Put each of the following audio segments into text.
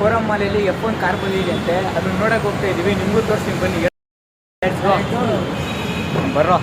Forum ಮಾಲಲ್ಲಿ F1 car ಬಂದಿದೆ ಅಂತೆ, ಅದನ್ನ ನೋಡಕ್ಕೆ ಹೋಗ್ತಾ ಇದೀವಿ. ನಿಮಗೂ ತೋರಿಸ್ತೀನಿ ಬನ್ನಿ. ಬರ್ರೋ.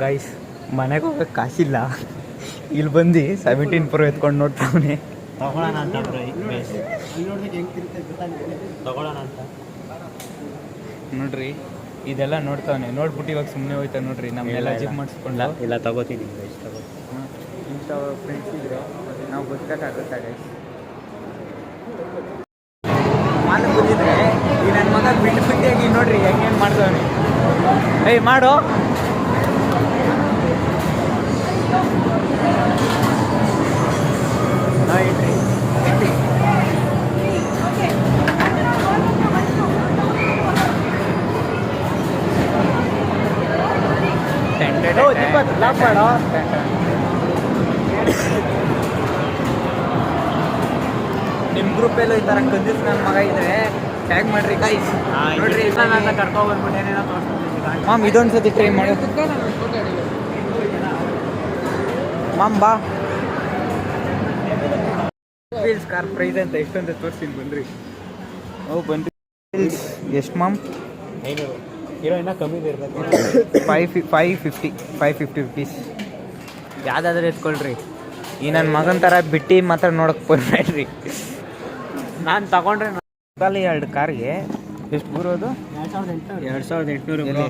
ಗೈಸ್, ಮನೆಗೆ ಹೋಗಕ್ಕೆ ಕಾಸಿಲ್ಲ. ಇಲ್ಲಿ ಬಂದು 17 Pro ಎತ್ಕೊಂಡು ನೋಡ್ತಾವನೆ. ತಗೊಳ್ಳೋಣ ಅಂತ ತಗೊಳ್ಳೋಣ ಅಂತ ನೋಡ್ರಿ, ಇದೆಲ್ಲ ನೋಡ್ತಾವನೆ. ನೋಡ್ಬಿಟ್ಟು ಇವಾಗ ಸುಮ್ಮನೆ ಹೋಯ್ತಾ ನೋಡ್ರಿ. ನಮ್ಮೆಲ್ಲ ಜಿಮ್ ಮಾಡಿಸ್ಕೊಂಡು ಇಲ್ಲ ತಗೋತೀನಿ. ಇಂಥ ಫ್ರೆಂಡ್ಸ್ ಇದ್ರೆ ನಾವು ಬದುಕೋಕ್ಕಾಗುತ್ತಾ ಗೈಸ್? ಮಾಲಕ್ಕೆ ಬಂದಿದ್ರೆ ಈ ನನ್ನ ಮಗ ಬಿಟ್ಟಿಯಾಗಿ ನೋಡ್ರಿ ಹೆಂಗೇನು ಮಾಡ್ತಾವನೆ. ಏಯ್ ಮಾಡು. ನಿಮ್ಮ ಗ್ರೂಪಲ್ಲೂ ಈ ಥರ ಕಂದಿಸ್ ನನ್ನ ಮಗ ಇದ್ರೆ ಟ್ಯಾಗ್ ಮಾಡ್ರಿ ಗೈಸ್. ನೋಡ್ರಿ, ನಾನು ಕರ್ಕೊಂಡ್ಬಂದ್ಬಿಟ್ಟು ಏನೇನೋ ತೋರಿಸ್ತೀನಿ. ಮಾಮ್ ಇದೊಂದು ಸತಿ ಟ್ರೈ ಮಾಡಿ. ಮಾಮ್ ಬಾ. ವೀಲ್ಸ್ ಕಾರ್ ಪ್ರೈಸ್ ಅಂತ ಎಷ್ಟಂತ ತೋರಿಸ್ತೀನಿ ಬನ್ರಿ. ಓ ಬನ್ರಿ. ಎಷ್ಟು ಮಾಮ್? 500. ಇರೋ ಇನ್ನೂ ಕಮ್ಮಿ ಇರಬೇಕು. 550 ರುಪೀಸ್. ಯಾವುದಾದ್ರೂ ಎತ್ಕೊಳ್ರಿ. ಈ ನನ್ನ ಮಗನ ಥರ ಬಿಟ್ಟು ಮಾತ್ರ ನೋಡಕ್ಕೆ ಬರ್ಬೇಡ್ರಿ. ನಾನು ತಗೊಂಡ್ರೆ ಖಾಲಿ 2 ಕಾರ್ಗೆ ಎಷ್ಟು ಬರೋದು? 2800.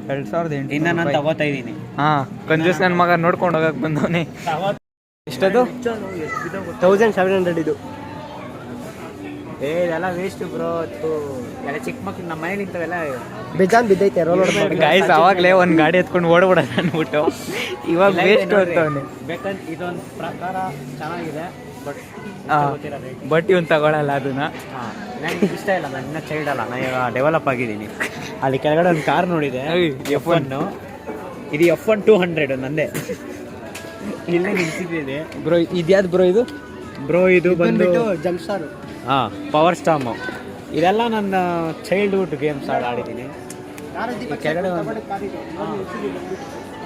2800. ಇನ್ನು ನಾನು ತಗೋತಾ ಇದ್ದೀನಿ. ಹಾಂ, ಕಂಜೂಸ್ ನನ್ನ ಮಗ ನೋಡ್ಕೊಂಡು ಹೋಗಕ್ಕೆ ಬಂದವನೇ. ಎಷ್ಟದು? 1700 ಇದು. ಇದೆಲ್ಲ ವೇಸ್ಟ್ ಬ್ರೋ. ಎಲ್ಲ ಚಿಕ್ಕ ಮಕ್ಳು ನಮ್ಮ ಮನೇಲಿ ಇಂಥವೆಲ್ಲ ಬೇಜಾನ್ ಬಿದ್ದೈತೆ. ಗಾಯ್ಸ್, ಅವಾಗಲೇ ಒಂದು ಗಾಡಿ ಎತ್ಕೊಂಡು ಓಡ್ಬಿಡೋಣ ಅಂದ್ಬಿಟ್ಟು ಇವಾಗ ವೇಸ್ಟ್ ಹೋಗ್ತಾವನೆ. ಬೇಕಂತ ಇದೊಂದು ಪ್ರಕಾರ ಚೆನ್ನಾಗಿದೆ, ಬಟ್ ಇವನು ತಗೊಳ್ಳಲ್ಲ ಅದನ್ನ. ನನಗೆ ಇಷ್ಟ ಇಲ್ಲ. ನಾನು ಇನ್ನೂ ಚೈಲ್ಡ್ ಅಲ್ಲ, ನಾನು ಇವಾಗ ಡೆವಲಪ್ ಆಗಿದ್ದೀನಿ. ಅಲ್ಲಿ ಕೆಳಗಡೆ ಒಂದು ಕಾರ್ ನೋಡಿದೆ, F1. ಇದು F1 200 ನಂದೇ. ಇಲ್ಲೇ ನಿಲ್ಸಿದ್ದೆ ಬ್ರೋ. ಇದ್ಯಾವ್ದು ಬ್ರೋ ಇದು? ಬ್ರೋ ಇದು ಬಂದು ಜಂಪ್ಸ್ಟಾರ್. ಹಾಂ, ಪವರ್ ಸ್ಟಾಮು. ಇದೆಲ್ಲ ನನ್ನ ಚೈಲ್ಡ್ಹುಡ್ ಗೇಮ್ಸ್ ಆಡಿದ್ದೀನಿ. ಕೆಳಗಡೆ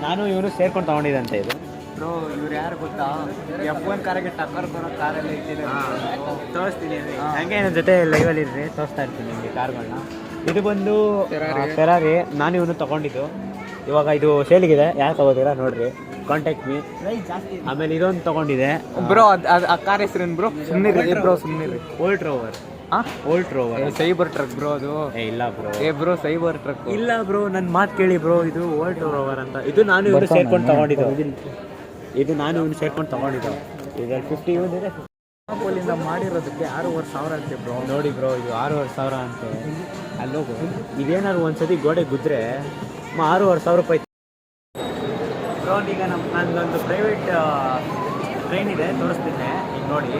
ನಾನು ಇವನು ಸೇರ್ಕೊಂಡು ತೊಗೊಂಡಿದ್ದಂತೆ ಇದು. ಬ್ರೋ, ಇವ್ರು ಯಾರು ಗೊತ್ತಾ? F1 ಕಾರಿಗೆ ಟಕ್ಕರ್ ಕೊಡೋ ಕಾರೆಲ್ಲ ಇಟ್ಟಿದೆ. ತೋರಿಸ್ತೀನಿ ಹಂಗೆ ನನ್ನ ಜೊತೆ ಲೈವಲ್ಲಿ ಇರ್ರಿ, ತೋರಿಸ್ತಾ ಇರ್ತೀನಿ ನಿಮಗೆ ಕಾರ್ಗಳನ್ನ. ಇದು ಬಂದು ಫೆರಾರಿ. ನಾನು ಇವನು ತೊಗೊಂಡಿದ್ದು. ಇವಾಗ ಇದು ಸೇಲಿಗಿದೆ, ಯಾರು ತೊಗೋತೀರಾ ನೋಡ್ರಿ, ಕಾಂಟ್ಯಾಕ್ಟ್ ಮೀ. ಆಮೇಲೆ ಇದೊಂದು ತೊಗೊಂಡಿದೆ ಬ್ರೋ. ಅದು ಆ ಕಾರ್ ಹೆಸರೇನು ಬ್ರೋ? ಸುಮ್ಮನೆ ಬ್ರೋ, ಸುಮ್ಮನೆ. Volt rover. Volt rover cyber truck bro ಅದು. ಇಲ್ಲ ಬ್ರೋ. ಬ್ರೋ ಸೈಬರ್ ಟ್ರಕ್ ಇಲ್ಲ ಬ್ರೋ, ನನ್ನ ಮಾತು ಕೇಳಿ ಬ್ರೋ. ಇದು ವೋಲ್ಟ್ ರೋವರ್ ಅಂತ. ಇದು ನಾನು ಇವನು ಸೇರ್ಕೊಂಡು ತೊಗೊಂಡಿದ್ದು. ಇದು ನಾನು ಇವನು ಸೇರ್ಕೊಂಡು ತೊಗೊಂಡಿದ್ದು. ಇದರಲ್ಲಿ 50 ಇದೆ. ಅಲ್ಲಿಂದ ಮಾಡಿರೋದಕ್ಕೆ 6,500 ಅಂತೆ ಬ್ರೋ. ನೋಡಿ ಬ್ರೋ, ಇದು 6,500 ಅಂತೆ. ಅಲ್ಲೋಗು, ಇದೇನಾದ್ರು ಒಂದ್ಸತಿ ಗೋಡೆ ಗುದ್ರೆ 6,500 ರೂಪಾಯಿ ಬ್ರೋ. ಈಗ ನನ್ನದೊಂದು ಪ್ರೈವೇಟ್ ಟ್ರೈನ್ ಇದೆ, ತೋರಿಸ್ತೀನಿ ಈಗ ನೋಡಿ.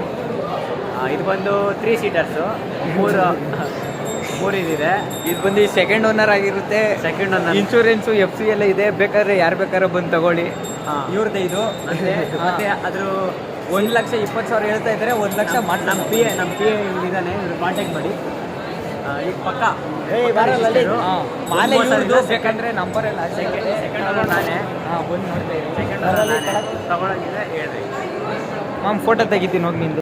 ಇದು ಬಂದು 3 ಸೀಟರ್ಸು, 3 ಇದಿದೆ. ಇದು ಬಂದು ಸೆಕೆಂಡ್ ಓನರ್ ಆಗಿರುತ್ತೆ. Second owner. ಇನ್ಶೂರೆನ್ಸು FC ಎಲ್ಲ ಇದೆ. ಬೇಕಾದ್ರೆ ಯಾರು ಬೇಕಾದ್ರೆ ಬಂದು ತಗೊಳ್ಳಿ. ಇವ್ರದ್ದೇ ಇದು. ಮತ್ತೆ ಅದ್ರ 1,20,000 ಹೇಳ್ತಾ ಇದ್ದಾರೆ. 1 ಲಕ್ಷ ಮಾಡಿ. ನಮ್ಮ ಪಿ ಎ ಇದ್ದಾನೆ, ಇವ್ರು ಕಾಂಟ್ಯಾಕ್ಟ್ ಮಾಡಿ. ಈಗ ಪಕ್ಕ ಮಾಲೆ ಇವ್ರದ್ದು. ಬೇಕಂದ್ರೆ ನಂಬರ್ ಎಲ್ಲ ಸೆಕೆಂಡ್ ಓನರ್ ನಾನೇ. ಬಂದು ನೋಡ್ತಾ ಇದ್ದೀನಿ. ಸೆಕೆಂಡ್ ಓನರ್ ನಾನೇ. ತಗೊಳಂಗಿದೆ ಹೇಳ್ರಿ. ಫೋಟೋ ತೆಗಿತೀನಿ ಹೋಗಿ ನಿಂದು.